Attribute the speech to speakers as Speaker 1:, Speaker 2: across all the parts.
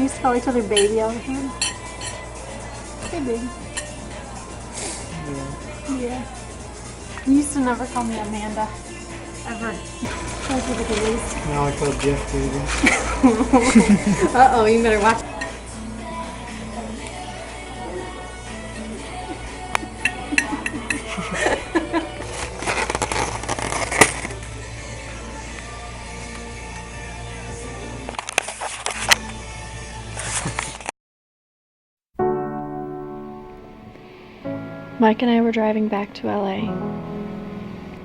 Speaker 1: we used to call each other baby all the time. Hey, baby. Yeah. You used to never call me Amanda. Ever. Those were the good days.
Speaker 2: Now I call Jeff baby.
Speaker 1: Uh-oh, you better watch.
Speaker 3: Mike and I were driving back to LA.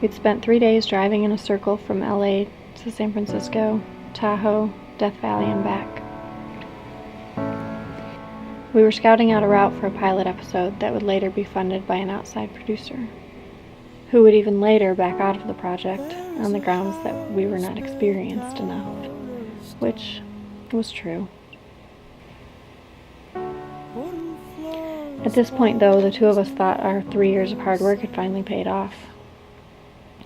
Speaker 3: We'd spent 3 days driving in a circle from LA to San Francisco, Tahoe, Death Valley, and back. We were scouting out a route for a pilot episode that would later be funded by an outside producer, who would even later back out of the project on the grounds that we were not experienced enough, which was true. At this point, though, the two of us thought our 3 years of hard work had finally paid off.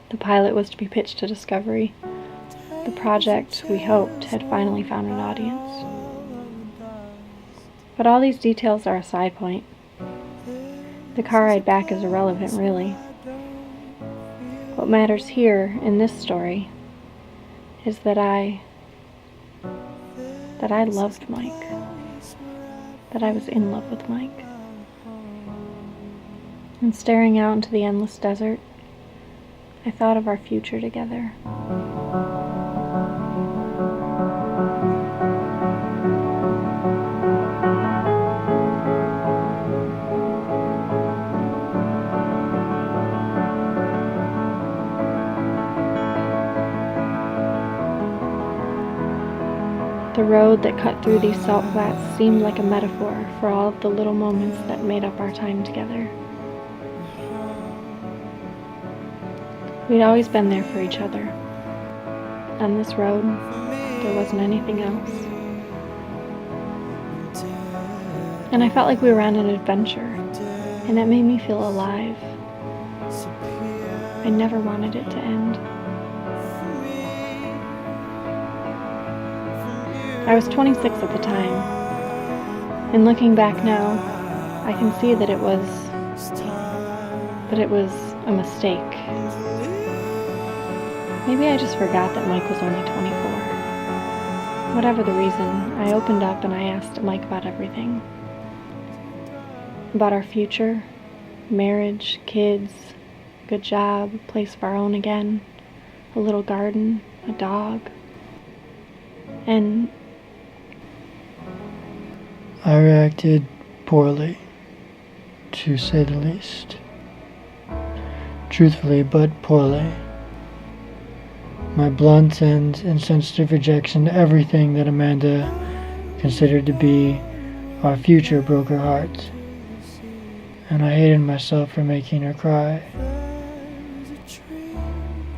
Speaker 3: The pilot was to be pitched to Discovery. The project, we hoped, had finally found an audience. But all these details are a side point. The car ride back is irrelevant, really. What matters here, in this story, is that I loved Mike. That I was in love with Mike. And staring out into the endless desert, I thought of our future together. The road that cut through these salt flats seemed like a metaphor for all of the little moments that made up our time together. We'd always been there for each other. On this road, there wasn't anything else. And I felt like we were on an adventure, and it made me feel alive. I never wanted it to end. I was 26 at the time, and looking back now, I can see that it was a mistake. Maybe I just forgot that Mike was only 24. Whatever the reason, I opened up and I asked Mike about everything. About our future, marriage, kids, good job, place of our own again, a little garden, a dog. And
Speaker 2: I reacted poorly, to say the least. Truthfully, but poorly. My blunt and insensitive rejection to everything that Amanda considered to be our future broke her heart, and I hated myself for making her cry.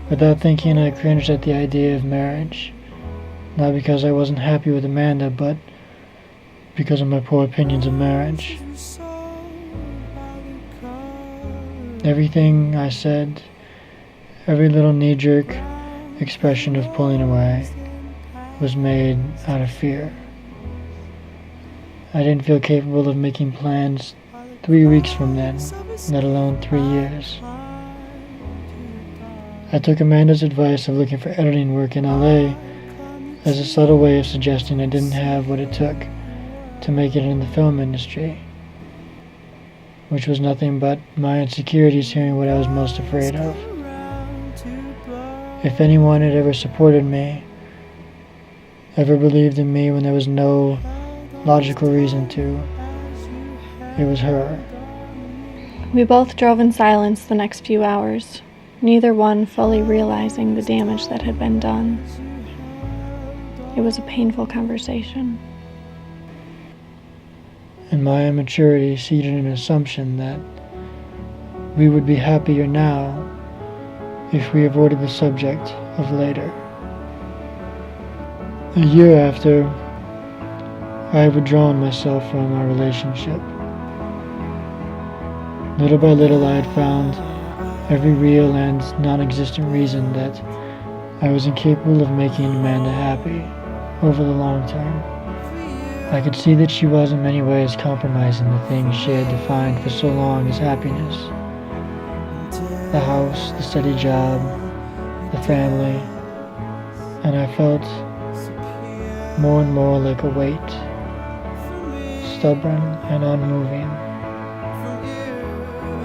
Speaker 2: Without thinking, I cringed at the idea of marriage, not because I wasn't happy with Amanda, but because of my poor opinions of marriage. Everything I said, every little knee-jerk expression of pulling away, was made out of fear. I didn't feel capable of making plans 3 weeks from then, let alone 3 years. I took Amanda's advice of looking for editing work in LA as a subtle way of suggesting I didn't have what it took to make it in the film industry, which was nothing but my insecurities hearing what I was most afraid of. If anyone had ever supported me, ever believed in me when there was no logical reason to, it was her.
Speaker 3: we both drove in silence the next few hours, neither one fully realizing the damage that had been done. It was a painful conversation.
Speaker 2: And my immaturity seeded an assumption that we would be happier now if we avoided the subject of later. A year after, I had withdrawn myself from our relationship. Little by little, I had found every real and non-existent reason that I was incapable of making Amanda happy over the long term. I could see that she was in many ways compromising the things she had defined for so long as happiness. The house, the steady job, the family, and I felt more and more like a weight, stubborn and unmoving.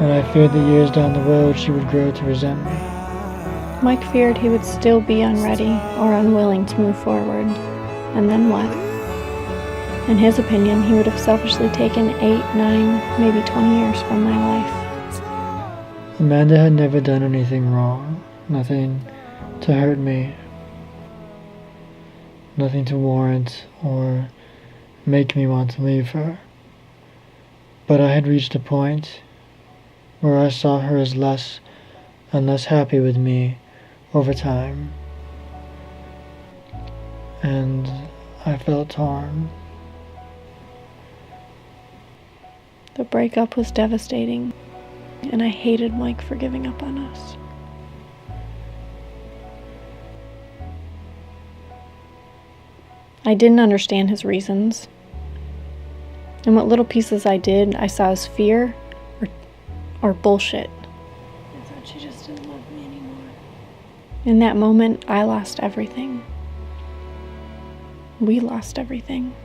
Speaker 2: And I feared that years down the road she would grow to resent me.
Speaker 3: Mike feared he would still be unready or unwilling to move forward. And then what? In his opinion, he would have selfishly taken 8, 9, maybe 20 years from my life.
Speaker 2: Amanda had never done anything wrong, nothing to hurt me, nothing to warrant or make me want to leave her. But I had reached a point where I saw her as less and less happy with me over time, and I felt torn.
Speaker 3: The breakup was devastating, and I hated Mike for giving up on us. I didn't understand his reasons, and what little pieces I did, I saw as fear or bullshit. I thought she just didn't love me anymore. In that moment, I lost everything. We lost everything.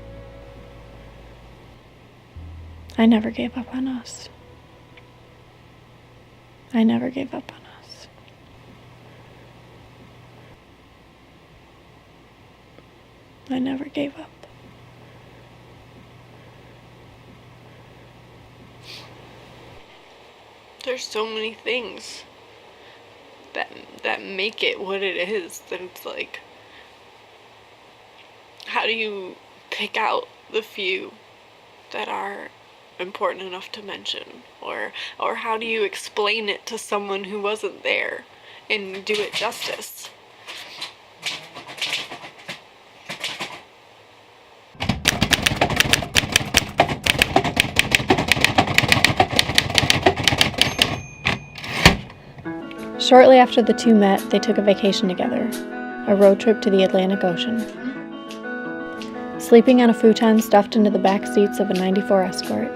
Speaker 3: I never gave up on us. I never gave up on us. I never gave up.
Speaker 4: There's so many things that make it what it is, that it's like, how do you pick out the few that are important enough to mention, or how do you explain it to someone who wasn't there and do it justice?
Speaker 3: Shortly after the two met, they took a vacation together, a road trip to the Atlantic Ocean. Sleeping on a futon stuffed into the back seats of a 94 Escort.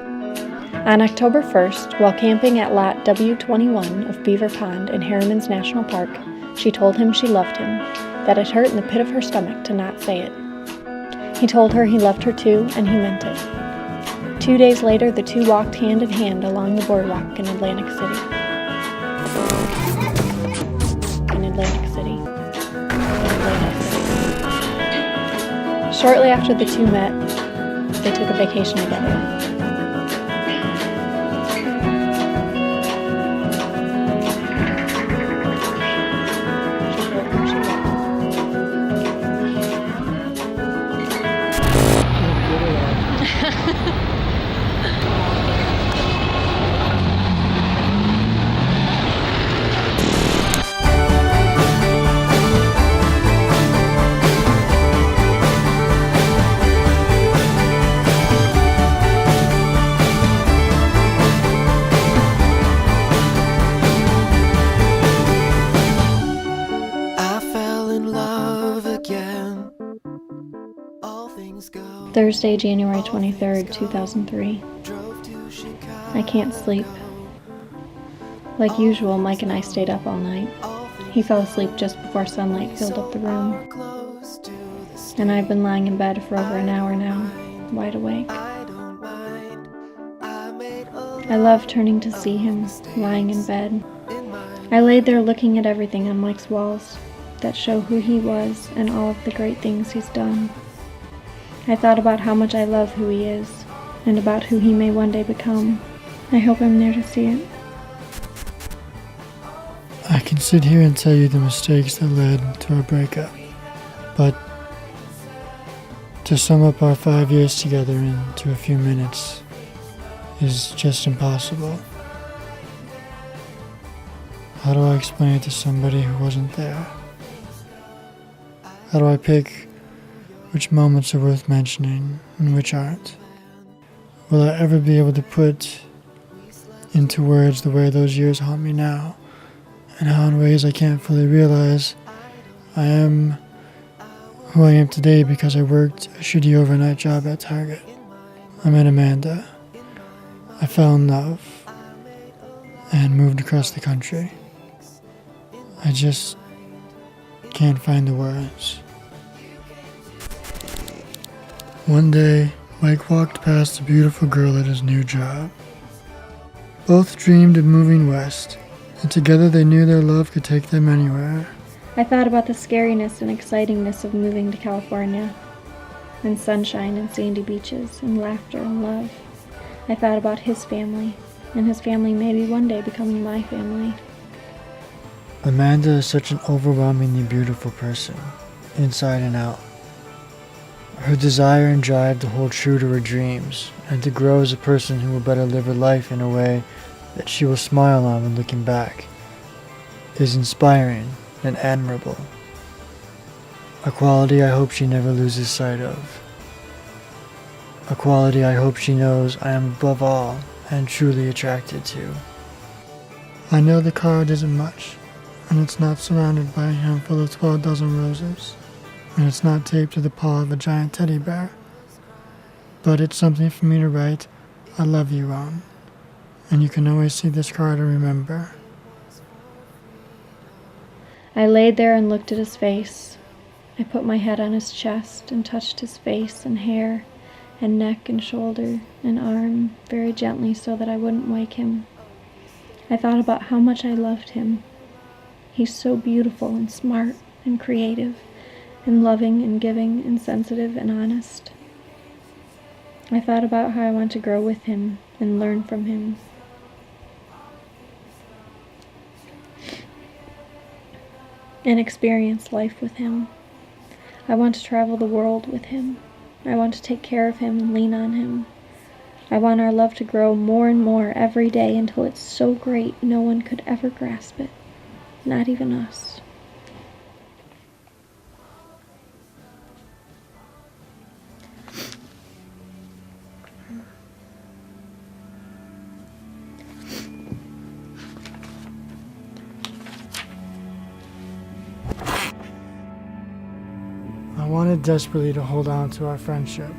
Speaker 3: On October 1st, while camping at Lot W21 of Beaver Pond in Harriman's National Park, she told him she loved him, that it hurt in the pit of her stomach to not say it. He told her he loved her too, and he meant it. 2 days later, the two walked hand in hand along the boardwalk in Atlantic City. Shortly after the two met, they took a vacation together. Thursday, January 23rd, 2003. I can't sleep. Like usual, Mike and I stayed up all night. He fell asleep just before sunlight filled up the room. And I've been lying in bed for over an hour now, wide awake. I love turning to see him, lying in bed. I laid there looking at everything on Mike's walls that show who he was and all of the great things he's done. I thought about how much I love who he is, and about who he may one day become. I hope I'm there to see it.
Speaker 2: I can sit here and tell you the mistakes that led to our breakup, but to sum up our 5 years together into a few minutes is just impossible. How do I explain it to somebody who wasn't there? How do I pick which moments are worth mentioning and which aren't? Will I ever be able to put into words the way those years haunt me now, and how in ways I can't fully realize I am who I am today because I worked a shitty overnight job at Target. I met Amanda. I fell in love and moved across the country. I just can't find the words. One day, Mike walked past a beautiful girl at his new job. Both dreamed of moving west, and together they knew their love could take them anywhere.
Speaker 3: I thought about the scariness and excitingness of moving to California, and sunshine and sandy beaches, and laughter and love. I thought about his family, and his family maybe one day becoming my family.
Speaker 2: Amanda is such an overwhelmingly beautiful person, inside and out. Her desire and drive to hold true to her dreams, and to grow as a person who will better live her life in a way that she will smile on when looking back, is inspiring and admirable. A quality I hope she never loses sight of. A quality I hope she knows I am above all and truly attracted to. I know the card isn't much, and it's not surrounded by a handful of 12 dozen roses, and it's not taped to the paw of a giant teddy bear, but it's something for me to write, "I love you" on, and you can always see this card and remember.
Speaker 3: I laid there and looked at his face. I put my head on his chest and touched his face and hair and neck and shoulder and arm very gently so that I wouldn't wake him. I thought about how much I loved him. He's so beautiful and smart and creative and loving and giving and sensitive and honest. I thought about how I want to grow with him and learn from him. And experience life with him. I want to travel the world with him. I want to take care of him and lean on him. I want our love to grow more and more every day until it's so great no one could ever grasp it, not even us.
Speaker 2: I wanted desperately to hold on to our friendship.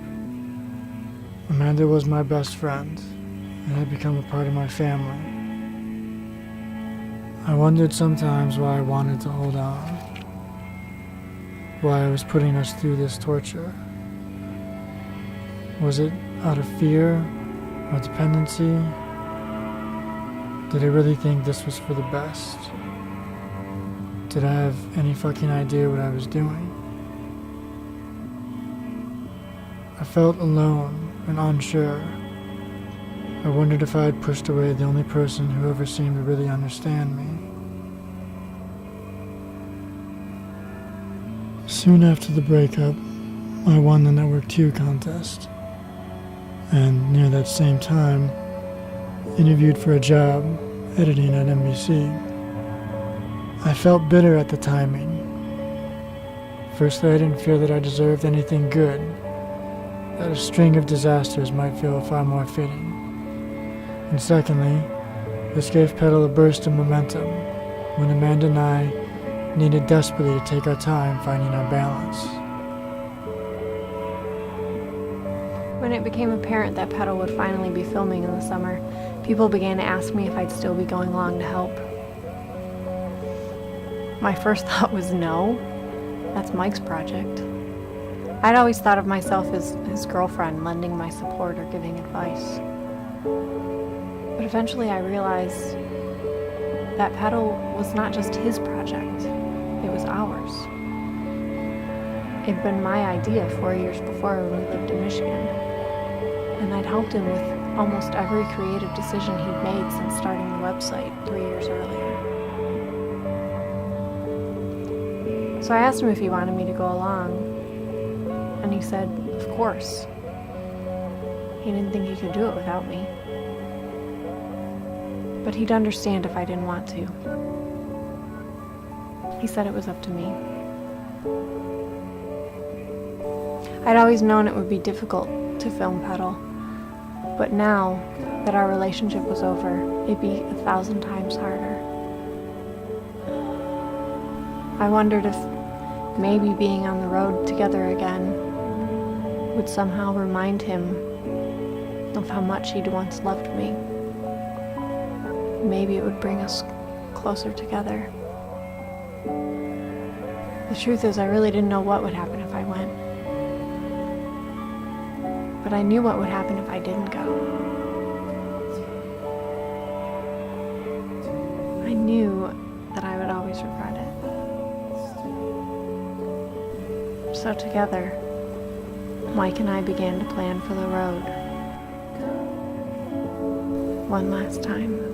Speaker 2: Amanda was my best friend, and had become a part of my family. I wondered sometimes why I wanted to hold on, why I was putting us through this torture. Was it out of fear or dependency? Did I really think this was for the best? Did I have any fucking idea what I was doing? I felt alone and unsure. I wondered if I had pushed away the only person who ever seemed to really understand me. Soon after the breakup, I won the Network 2 contest, and near that same time, interviewed for a job editing at NBC. I felt bitter at the timing. Firstly, I didn't feel that I deserved anything good, that a string of disasters might feel far more fitting. And secondly, this gave Petal a burst of momentum when Amanda and I needed desperately to take our time finding our balance.
Speaker 3: When it became apparent that Petal would finally be filming in the summer, people began to ask me if I'd still be going along to help. My first thought was no. That's Mike's project. I'd always thought of myself as his girlfriend, lending my support or giving advice. But eventually I realized that Petal was not just his project, it was ours. It'd been my idea 4 years before when we lived in Michigan, and I'd helped him with almost every creative decision he'd made since starting the website 3 years earlier. So I asked him if he wanted me to go along, and he said, of course. He didn't think he could do it without me. But he'd understand if I didn't want to. He said it was up to me. I'd always known it would be difficult to film Petal, but now that our relationship was over, it'd be 1,000 times harder. I wondered if maybe being on the road together again would somehow remind him of how much he'd once loved me. Maybe it would bring us closer together. The truth is, I really didn't know what would happen if I went. But I knew what would happen if I didn't go. I knew that I would always regret it. So together, Mike and I began to plan for the road. One last time.